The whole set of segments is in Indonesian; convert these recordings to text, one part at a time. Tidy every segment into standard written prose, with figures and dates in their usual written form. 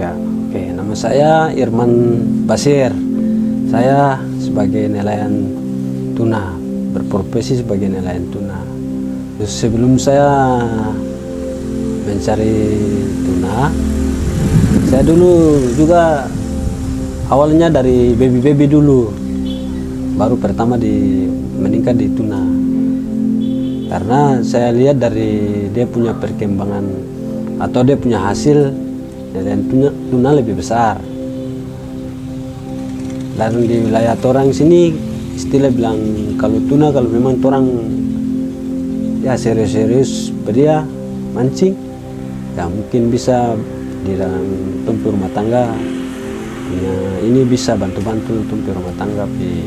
Ya, oke. Nama saya Irman Basir. Saya sebagai nelayan tuna, berprofesi sebagai nelayan tuna. Terus sebelum saya mencari tuna, saya dulu juga awalnya dari baby dulu, baru pertama meningkat di tuna. Karena saya lihat dari dia punya perkembangan atau dia punya hasil nelayan tuna lebih besar. Dan di wilayah torang sini istilah bilang kalau tuna, kalau memang torang ya serius-serius dia mancing, ya mungkin bisa di dalam tumpu rumah tangga punya ini, bisa bantu-bantu tumpu rumah tangga di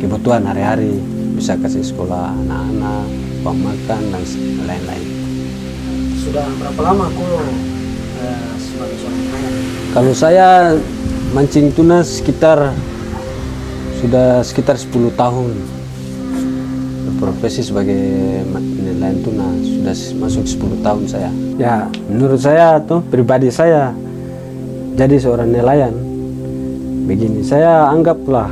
kebutuhan hari-hari, bisa kasih sekolah anak-anak, uang makan dan lain-lain. Sudah berapa lama kau sebagai seorang nelayan? Kalau saya mancing tuna sudah sekitar 10 tahun. Berprofesi sebagai nelayan tuna sudah masuk 10 tahun saya. Ya, menurut saya pribadi saya jadi seorang nelayan begini, saya anggaplah,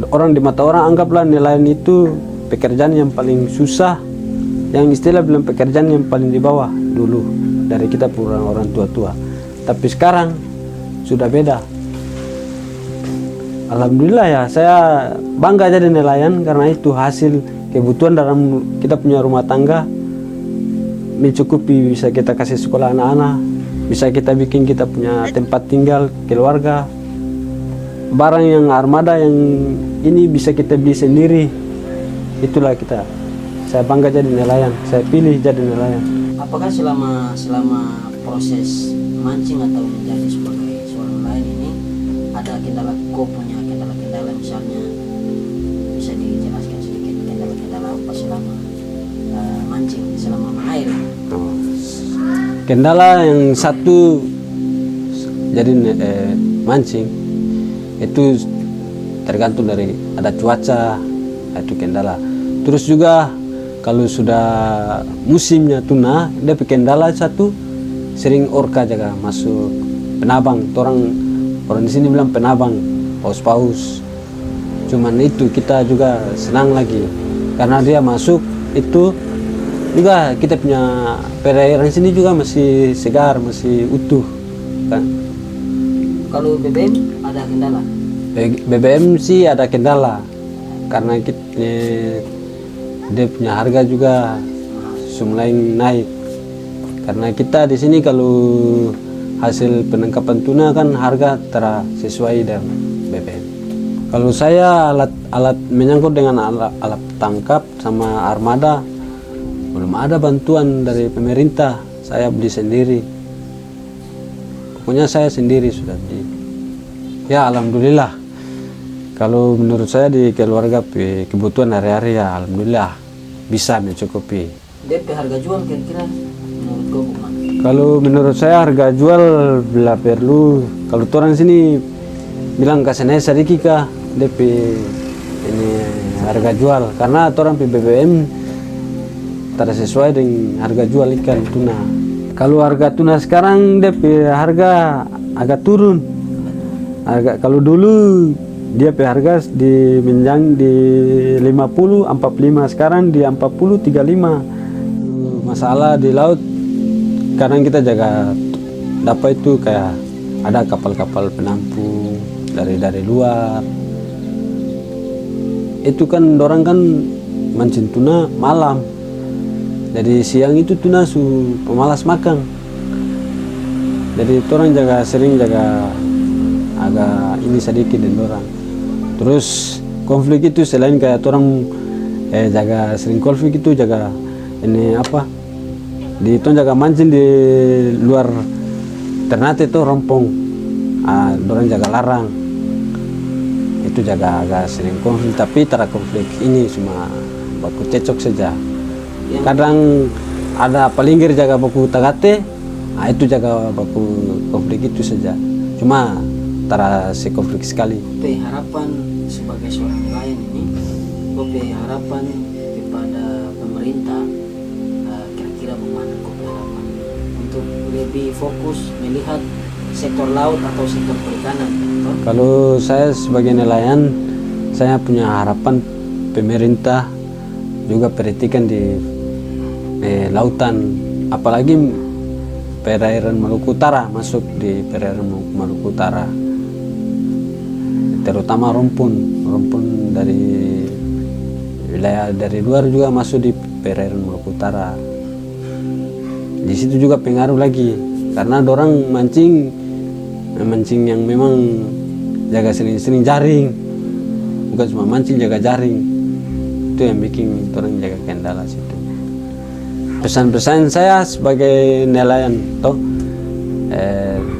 orang di mata orang anggaplah nelayan itu pekerjaan yang paling susah, yang istilah bilang pekerjaan yang paling di bawah dulu dari kita orang tua-tua. Tapi sekarang sudah beda. Alhamdulillah ya, saya bangga jadi nelayan karena itu hasil kebutuhan dalam kita punya rumah tangga mencukupi, bisa kita kasih sekolah anak-anak, bisa kita bikin kita punya tempat tinggal keluarga, barang yang armada yang ini bisa kita beli sendiri. Itulah saya bangga jadi nelayan, saya pilih jadi nelayan. Apakah selama proses mancing atau menjadi sebagai seorang nelayan ini ada kendala, kau punya kendala-kendala misalnya, bisa dijelaskan sedikit kendala-kendala apa selama mancing, selama mengair? Kendala yang satu jadi mancing itu tergantung dari ada cuaca, itu kendala. Terus juga kalau sudah musimnya tuna, dia kendala satu, sering orka jaga masuk penabang. Orang di sini bilang penabang, paus-paus. Cuman itu kita juga senang lagi karena dia masuk itu juga kita punya perairan sini juga masih segar, masih utuh kan. Kalau BBM ada kendala? BBM sih ada kendala karena dia punya harga juga mulai naik. Karena kita di sini kalau hasil penangkapan tuna kan harga sesuai dengan BBM. Kalau saya alat menyangkut dengan alat tangkap sama armada belum ada bantuan dari pemerintah, saya beli sendiri. Pokoknya saya sendiri sudah beli. Ya alhamdulillah. Kalau menurut saya di keluarga kebutuhan hari-hari ya alhamdulillah bisa mencukupi. DP harga jual kira-kira menurut kau bagaimana? Kalau menurut saya harga jual bila perlu, kalau orang sini bilang kasih naik sedikit kah DP ini harga jual, karena orang BBM tidak sesuai dengan harga jual ikan tuna. Kalau harga tuna sekarang DP harga agak turun. Kalau dulu dia harga di menjang di 50 45, sekarang di 40 35. Masalah di laut kadang kita jaga dapat itu kayak ada kapal-kapal penampung dari luar. Itu kan dorang kan mancing tuna malam. Jadi siang itu tuna pemalas makan. Jadi orang sering jaga agak ini sedikit dan orang. Terus konflik itu selain kayak orang jaga sering konflik itu jaga ini apa? Jaga mancing di luar Ternate itu rompong. Orang jaga larang. Itu jaga agak sering konflik, tapi tidak konflik ini cuma baku cecok saja. Kadang ada palinggir jaga baku tagate, itu jaga baku konflik itu saja. Cuma tidak konflik sekali. Harapan sebagai seorang nelayan ini, harapan kepada pemerintah kira-kira bagaimana harapan untuk lebih fokus melihat sektor laut atau sektor perikanan. Toh? Kalau saya sebagai nelayan, saya punya harapan pemerintah juga perhatikan di lautan, apalagi perairan Maluku Utara, masuk di perairan Maluku Utara, terutama rumpun dari wilayah dari luar juga masuk di perairan Maluku Utara. Di situ juga pengaruh lagi, karena dorang mancing yang memang jaga sering jaring, bukan cuma mancing, jaga jaring. Itu yang bikin orang jaga kendala situ. Pesan-pesan saya sebagai nelayan,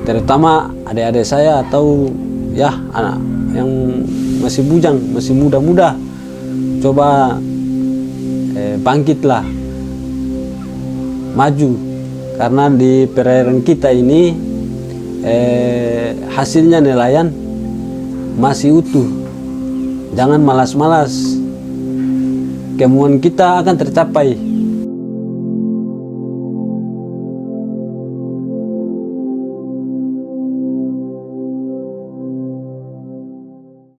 terutama adik-adik saya atau ya anak yang masih bujang, masih muda-muda, coba bangkitlah, maju, karena di perairan kita ini hasilnya nelayan masih utuh. Jangan malas-malas, kemauan kita akan tercapai.